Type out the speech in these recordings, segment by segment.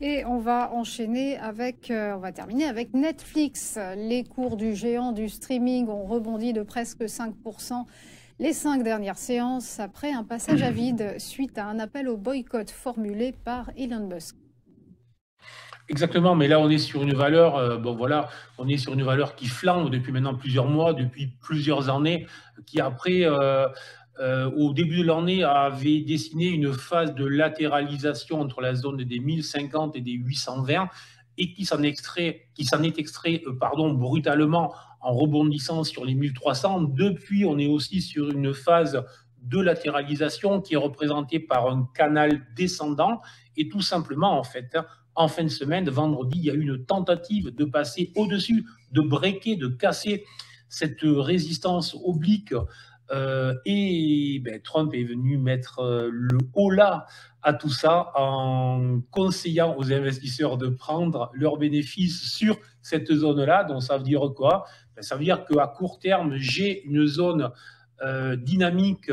Et on va enchaîner avec, on va terminer avec Netflix. Les cours du géant du streaming ont rebondi de presque 5% les 5 dernières séances après un passage à vide suite à un appel au boycott formulé par Elon Musk. Exactement, mais là on est sur une valeur, bon voilà, on est sur une valeur qui flambe depuis maintenant plusieurs mois, depuis plusieurs années, qui après, au début de l'année avait dessiné une phase de latéralisation entre la zone des 1050 et des 820 et qui s'en est extrait, pardon, brutalement en rebondissant sur les 1300. Depuis, on est aussi sur une phase de latéralisation qui est représentée par un canal descendant et tout simplement en fait, hein, en fin de semaine, vendredi, il y a eu une tentative de passer au-dessus, de breaker, de casser cette résistance oblique. Et ben, Trump est venu mettre le holà à tout ça en conseillant aux investisseurs de prendre leurs bénéfices sur cette zone-là. Donc ça veut dire quoi? Ben, ça veut dire qu'à court terme, j'ai une zone dynamique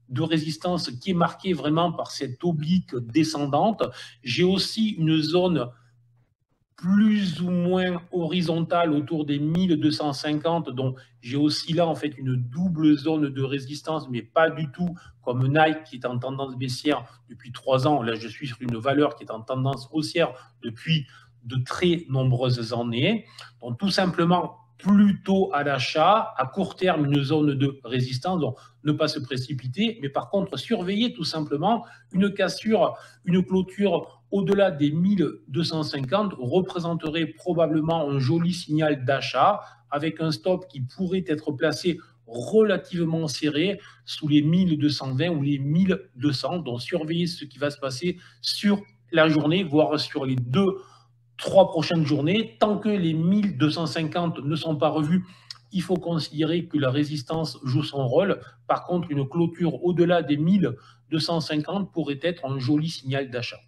de résistance qui est marquée vraiment par cette oblique descendante. J'ai aussi une zone plus ou moins horizontale autour des 1250, donc j'ai aussi là en fait une double zone de résistance, mais pas du tout comme Nike qui est en tendance baissière depuis 3 ans. Là, je suis sur une valeur qui est en tendance haussière depuis de très nombreuses années. Donc tout simplement, plutôt à l'achat, à court terme, une zone de résistance, donc ne pas se précipiter, mais par contre, surveiller tout simplement une cassure, une clôture au-delà des 1250 représenterait probablement un joli signal d'achat avec un stop qui pourrait être placé relativement serré sous les 1220 ou les 1200. Donc, surveiller ce qui va se passer sur la journée, voire sur les 2, 3 prochaines journées. Tant que les 1250 ne sont pas revus, il faut considérer que la résistance joue son rôle. Par contre, une clôture au-delà des 1250 pourrait être un joli signal d'achat.